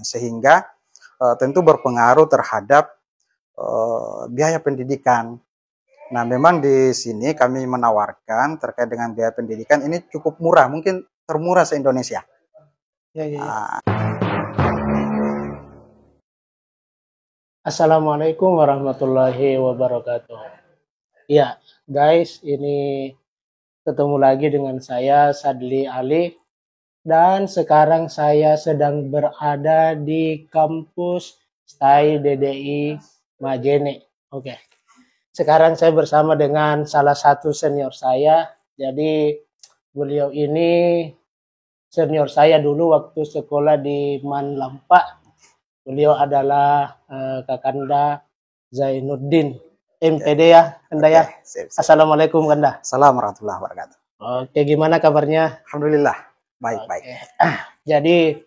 sehingga tentu berpengaruh terhadap biaya pendidikan. Nah, memang di sini kami menawarkan terkait dengan biaya pendidikan ini cukup murah, mungkin termurah se-Indonesia. Ya. Assalamualaikum warahmatullahi wabarakatuh. Ya, guys, ini ketemu lagi dengan saya Sadli Ali, dan sekarang saya sedang berada di kampus STAI DDI Majene. Oke. Sekarang saya bersama dengan salah satu senior saya. Jadi beliau ini senior saya dulu waktu sekolah di Manlampa. Beliau adalah Kakanda Zainuddin, MPD ya, Kanda ya. Assalamualaikum Kanda. Assalamualaikum warahmatullahi wabarakatuh. Oke, gimana kabarnya? Alhamdulillah, baik-baik. Jadi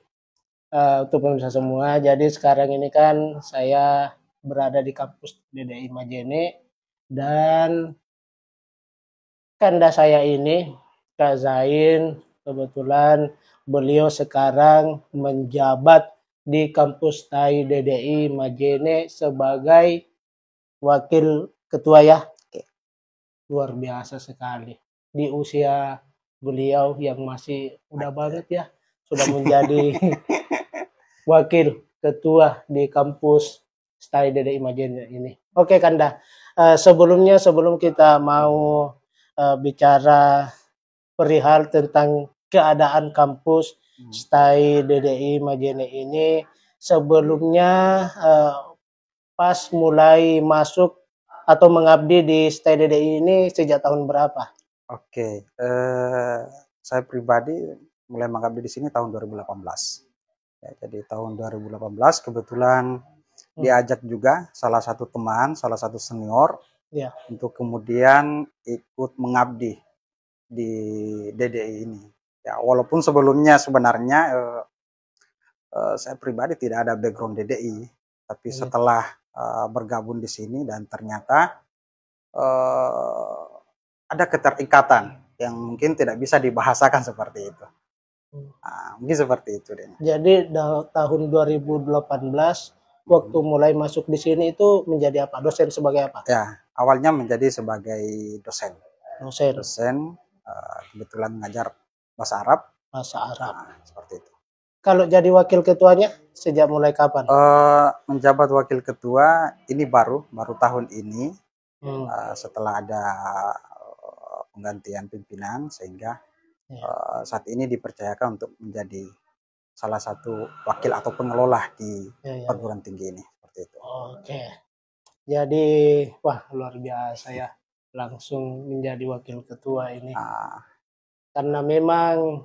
untuk pemirsa semua, jadi sekarang ini kan saya berada di kampus DDI Majene, dan Kanda saya ini, Kak Zain, kebetulan beliau sekarang menjabat di kampus STAI DDI Majene sebagai wakil ketua ya. Luar biasa sekali. Di usia beliau yang masih muda banget ya, sudah menjadi wakil ketua di kampus STAI DDI Majene ini. Oke Kanda, sebelum kita mau bicara perihal tentang keadaan kampus STAI DDI Majene ini, sebelumnya pas mulai masuk atau mengabdi di STAI DDI ini sejak tahun berapa? Oke, saya pribadi mulai mengabdi di sini tahun 2018. Ya, jadi tahun 2018 kebetulan diajak juga salah satu teman, salah satu senior ya, untuk kemudian ikut mengabdi di DDI ini. Ya, walaupun sebelumnya sebenarnya saya pribadi tidak ada background DDI, tapi setelah bergabung di sini dan ternyata ada keterikatan yang mungkin tidak bisa dibahasakan seperti itu. Mungkin seperti itu deh. Jadi tahun 2018 waktu mulai masuk di sini itu menjadi apa? Dosen sebagai apa? Ya, awalnya menjadi sebagai dosen. Dosen. Kebetulan mengajar bahasa Arab. Bahasa Arab. Seperti itu. Kalau jadi wakil ketuanya sejak mulai kapan? Menjabat wakil ketua ini baru tahun ini. Setelah ada penggantian pimpinan, sehingga saat ini dipercayakan untuk menjadi salah satu wakil atau pengelola di perguruan tinggi ini, seperti itu. Oke. Jadi wah, luar biasa ya, langsung menjadi wakil ketua ini. Karena memang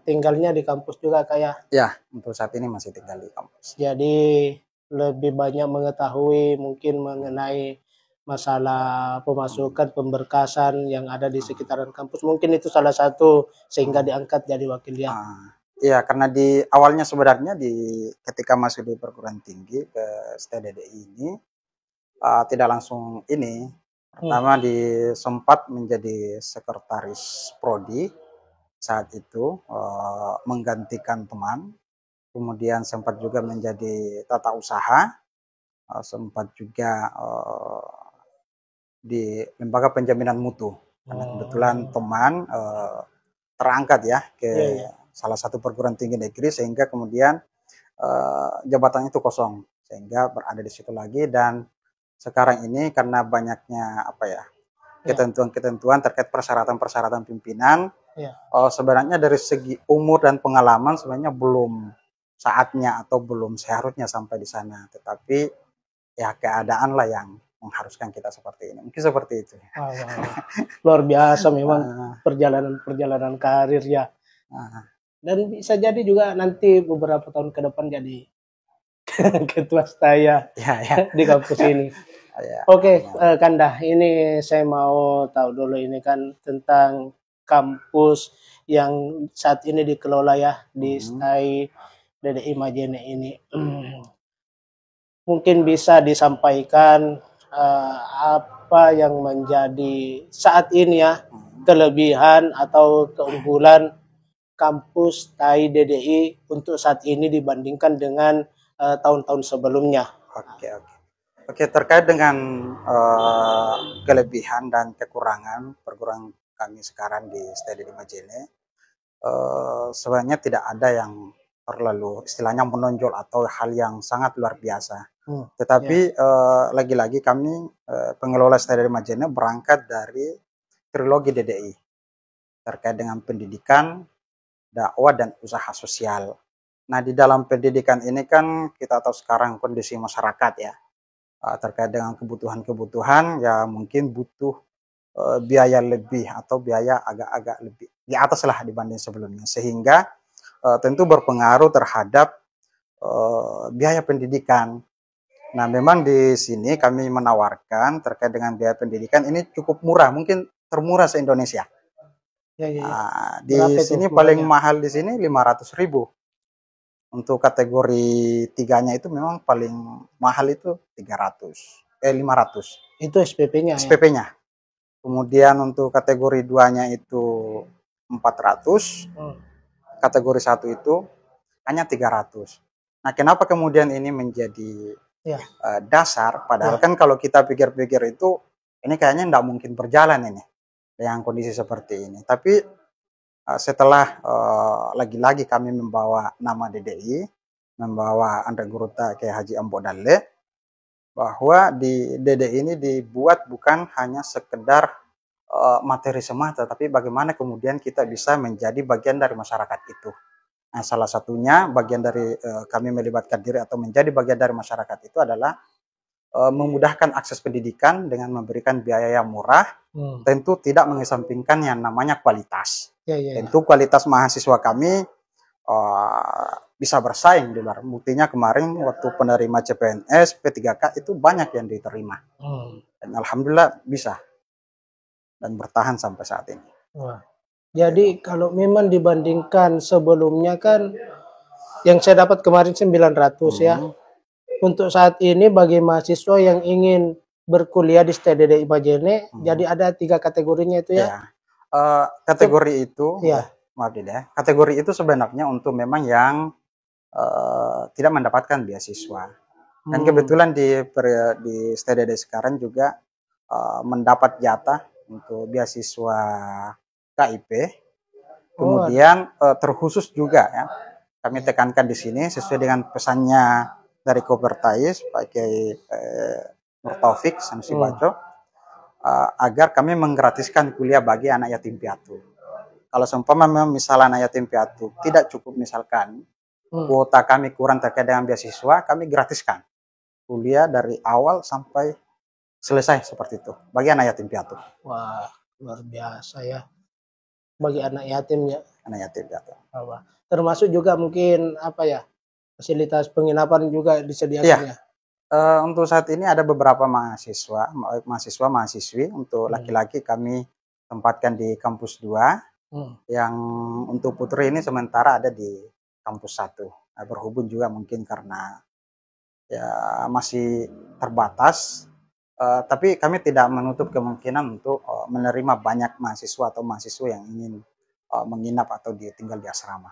tinggalnya di kampus juga kayak. Ya, untuk saat ini masih tinggal di kampus. Jadi lebih banyak mengetahui mungkin mengenai masalah pemasukan, pemberkasan yang ada di sekitaran kampus. Mungkin itu salah satu sehingga diangkat jadi wakil ya. Iya, karena di awalnya sebenarnya ketika masuk di perguruan tinggi ke STAI DDI ini tidak langsung ini. Pertama sempat menjadi sekretaris prodi saat itu, menggantikan teman. Kemudian sempat juga menjadi tata usaha, sempat juga di lembaga penjaminan mutu. Karena kebetulan teman terangkat ya ke salah satu perguruan tinggi negeri, sehingga kemudian jabatannya itu kosong, sehingga berada di situ lagi. Dan sekarang ini karena banyaknya ketentuan-ketentuan terkait persyaratan pimpinan, sebenarnya dari segi umur dan pengalaman sebenarnya belum saatnya atau belum seharusnya sampai di sana, tetapi ya keadaan lah yang mengharuskan kita seperti ini. Mungkin seperti itu. Luar biasa memang perjalanan karir ya. Dan bisa jadi juga nanti beberapa tahun ke depan jadi ketua STAI di kampus ini. Oke, Kanda, ini saya mau tahu dulu ini kan tentang kampus yang saat ini dikelola ya di STAI DDI Majene ini. Mungkin bisa disampaikan apa yang menjadi saat ini ya kelebihan atau keunggulan kampus TAI DDI untuk saat ini dibandingkan dengan tahun-tahun sebelumnya? Oke, terkait dengan kelebihan dan kekurangan perguruan kami sekarang di Stedi di Majene, sebenarnya tidak ada yang terlalu istilahnya menonjol atau hal yang sangat luar biasa. Tetapi lagi-lagi kami pengelola Stedi di Majene berangkat dari trilogi DDI terkait dengan pendidikan, dakwah, dan usaha sosial. Nah, di dalam pendidikan ini kan kita tahu sekarang kondisi masyarakat ya, terkait dengan kebutuhan-kebutuhan ya mungkin butuh biaya lebih atau biaya agak-agak lebih di atas lah dibanding sebelumnya, sehingga tentu berpengaruh terhadap biaya pendidikan. Nah, memang di sini kami menawarkan terkait dengan biaya pendidikan ini cukup murah, mungkin termurah se-Indonesia. Di sini paling mahal di sini 500.000. Untuk kategori 3-nya itu memang paling mahal itu 500. Itu SPP-nya. SPP-nya. Ya? Kemudian untuk kategori 2-nya itu 400. Kategori 1 itu hanya 300. Nah, kenapa kemudian ini menjadi dasar? Padahal kan kalau kita pikir-pikir itu ini kayaknya tidak mungkin berjalan ini dengan kondisi seperti ini. Tapi setelah lagi-lagi kami membawa nama DDI, membawa Andre Guruta ke Haji Ambo Dalle, bahwa di DDI ini dibuat bukan hanya sekedar materi semata, tapi bagaimana kemudian kita bisa menjadi bagian dari masyarakat itu. Nah, salah satunya bagian dari kami melibatkan diri atau menjadi bagian dari masyarakat itu adalah memudahkan akses pendidikan dengan memberikan biaya yang murah, tentu tidak mengesampingkan yang namanya kualitas. Tentu kualitas mahasiswa kami bisa bersaing di luar. Buktinya kemarin waktu penerima CPNS P3K itu banyak yang diterima. Dan alhamdulillah bisa dan bertahan sampai saat ini. Jadi kalau memang dibandingkan sebelumnya kan yang saya dapat kemarin 900 ya. Untuk saat ini bagi mahasiswa yang ingin berkuliah di STDDI Majene, jadi ada 3 kategorinya itu ya? Kategori itu, maaf ya, kategori itu sebenarnya untuk memang yang tidak mendapatkan beasiswa. Dan kebetulan di STDDI sekarang juga mendapat jatah untuk beasiswa KIP. Kemudian terkhusus juga ya, kami tekankan di sini sesuai dengan pesannya dari Kopertais Pak Kiai Nur Taufik Sanusi Baco, agar kami menggratiskan kuliah bagi anak yatim piatu. Kalau seumpama memang misalnya anak yatim piatu tidak cukup misalkan kuota kami kurang terkait dengan beasiswa, kami gratiskan kuliah dari awal sampai selesai seperti itu bagi anak yatim piatu. Wah, luar biasa ya. Bagi anak yatim ya. Anak yatim piatu. Termasuk juga mungkin apa ya, fasilitas penginapan juga disediakan ya. Untuk saat ini ada beberapa mahasiswa-mahasiswi. Untuk laki-laki kami tempatkan di kampus 2, yang untuk putri ini sementara ada di kampus 1. Nah, berhubung juga mungkin karena ya masih terbatas, tapi kami tidak menutup kemungkinan untuk menerima banyak mahasiswa atau mahasiswa yang ingin menginap atau tinggal di asrama.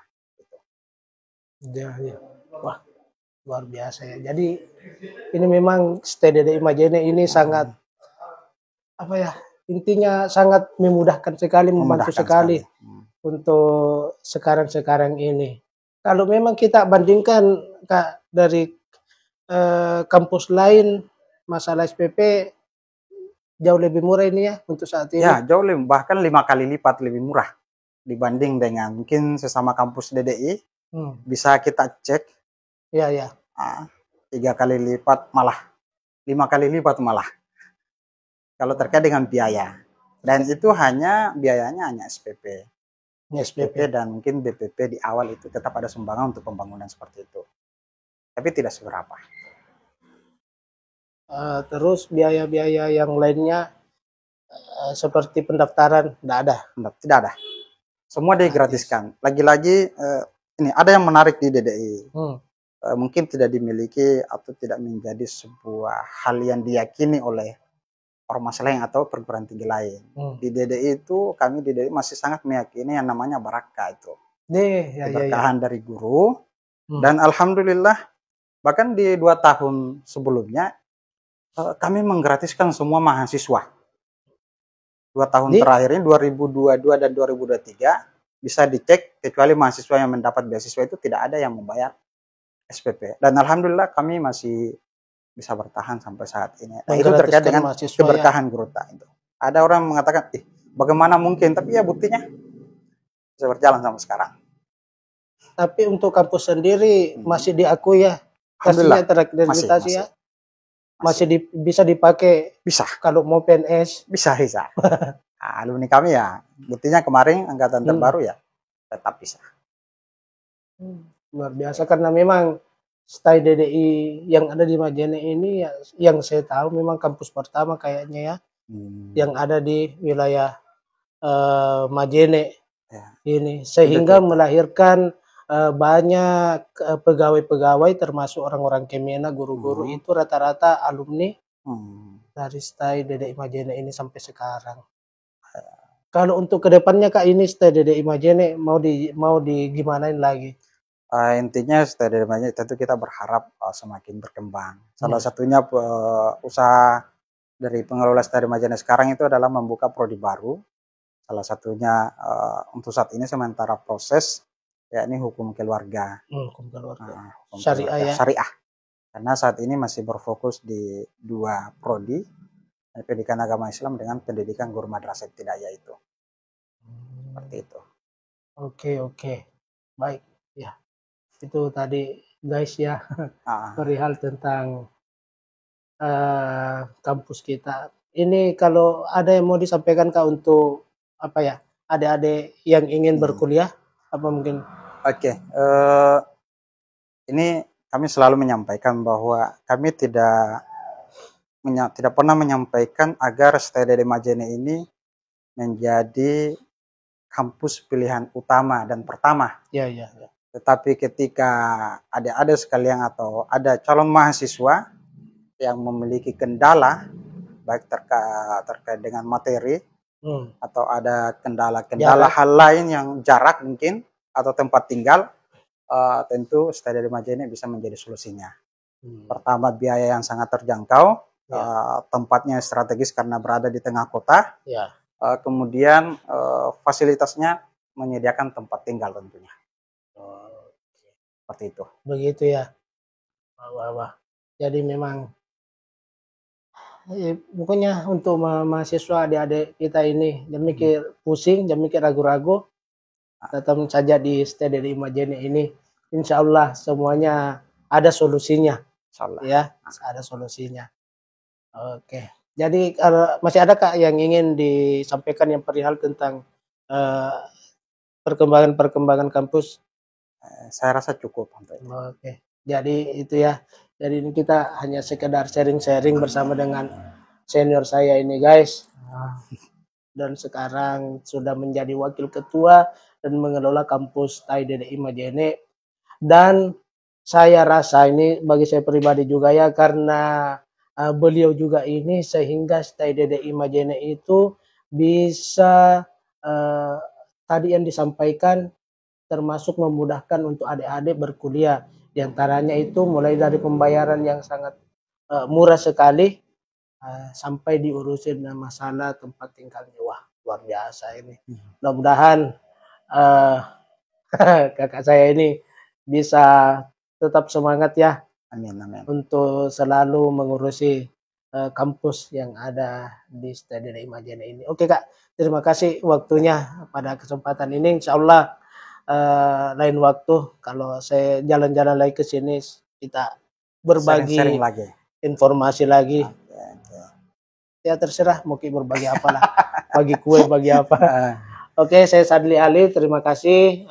Ya. Wah, luar biasa ya. Jadi ini memang STDDI Majene ini sangat apa ya, intinya sangat memudahkan sekali, membantu sekali untuk sekarang ini. Kalau memang kita bandingkan Kak dari kampus lain, masalah SPP jauh lebih murah ini ya untuk saat ini. Ya, jauh lebih, bahkan 5 kali lipat lebih murah dibanding dengan mungkin sesama kampus DDI. Bisa kita cek. 3 kali lipat malah, 5 kali lipat malah. Kalau terkait dengan biaya. Dan itu biayanya hanya SPP. Dan mungkin BPP di awal itu tetap ada sumbangan untuk pembangunan seperti itu. Tapi tidak seberapa. Terus biaya-biaya yang lainnya seperti pendaftaran tidak ada? Tidak ada. Semua digratiskan. Lagi-lagi ini ada yang menarik di DDI. Mungkin tidak dimiliki atau tidak menjadi sebuah hal yang diyakini oleh ormas lain atau perguruan tinggi lain. Di DDI itu, kami di DDI masih sangat meyakini yang namanya barakah itu. keberkahan dari guru. Dan alhamdulillah bahkan di 2 tahun sebelumnya kami menggratiskan semua mahasiswa. 2 tahun terakhir ini 2022 dan 2023 bisa dicek, kecuali mahasiswa yang mendapat beasiswa itu tidak ada yang membayar SPP. Dan alhamdulillah kami masih bisa bertahan sampai saat ini. Nah, itu terkait dengan keberkahan guru ta itu. Ada orang mengatakan, bagaimana mungkin? Tapi ya buktinya bisa berjalan sampai sekarang. Tapi untuk kampus sendiri masih diakui ya, hasilnya terakreditasi ya, masih bisa dipakai. Bisa. Kalau mau PNS. Bisa. Alumni kami ya, buktinya kemarin angkatan terbaru ya, tetap bisa. Luar biasa, karena memang STAI DDI yang ada di Majene ini ya, yang saya tahu memang kampus pertama kayaknya ya, yang ada di wilayah Majene ini, sehingga melahirkan banyak pegawai-pegawai termasuk orang-orang Kemena, guru-guru itu rata-rata alumni dari STAI DDI Majene ini sampai sekarang. Kalau untuk kedepannya Kak, ini STAI DDI Majene mau gimanain lagi? Intinya STAI DDI Majene tentu kita berharap semakin berkembang. Salah satunya usaha dari pengelola STAI DDI Majene sekarang itu adalah membuka prodi baru. Salah satunya untuk saat ini sementara proses, yakni hukum keluarga. Hukum keluarga. Syariah ya? Syariah. Karena saat ini masih berfokus di 2 prodi, pendidikan agama Islam dengan pendidikan guru madrasah ibtidaiyah itu. Seperti itu. Oke. Baik. Ya. Itu tadi guys ya, perihal tentang kampus kita. Ini kalau ada yang mau disampaikan Kak untuk apa ya, adik-adik yang ingin berkuliah, apa mungkin? Oke. Ini kami selalu menyampaikan bahwa kami tidak pernah menyampaikan agar STAI DDI Majene ini menjadi kampus pilihan utama dan pertama. Ya. Tetapi ketika ada sekalian atau ada calon mahasiswa yang memiliki kendala, baik terkait dengan materi, atau ada kendala hal lain yang jarak mungkin, atau tempat tinggal, tentu STAI DDI Majene bisa menjadi solusinya. Pertama, biaya yang sangat terjangkau, tempatnya strategis karena berada di tengah kota, kemudian fasilitasnya menyediakan tempat tinggal tentunya. Seperti itu. Begitu ya. Wah. Jadi memang pokoknya untuk mahasiswa adik-adik kita ini jangan mikir pusing, jangan mikir ragu-ragu, datang saja di STAI DDI Majene ini. Insya Allah semuanya ada solusinya. Ya, ada solusinya. Oke. Jadi masih ada Kak yang ingin disampaikan yang perihal tentang perkembangan kampus? Saya rasa cukup. Oke. Jadi itu ya. Jadi ini kita hanya sekedar sharing-sharing bersama dengan senior saya ini guys. Dan sekarang sudah menjadi wakil ketua dan mengelola kampus STAI DDI Majene. Dan saya rasa ini bagi saya pribadi juga ya, karena beliau juga ini sehingga STAI DDI Majene itu bisa tadi yang disampaikan, termasuk memudahkan untuk adik-adik berkuliah. Di antaranya itu mulai dari pembayaran yang sangat murah sekali, sampai diurusin masalah tempat tinggalnya. Wah, luar biasa ini. Mudah-mudahan kakak saya ini bisa tetap semangat ya. Amin. Untuk selalu mengurusi kampus yang ada di STAI DDI Majene ini. Oke Kak, terima kasih waktunya pada kesempatan ini. Insya Allah lain waktu kalau saya jalan-jalan lagi ke sini, kita berbagi sharing lagi, informasi lagi. Ya terserah mungkin berbagi apalah, bagi kue, bagi apa. Oke, saya Sadli Ali, terima kasih.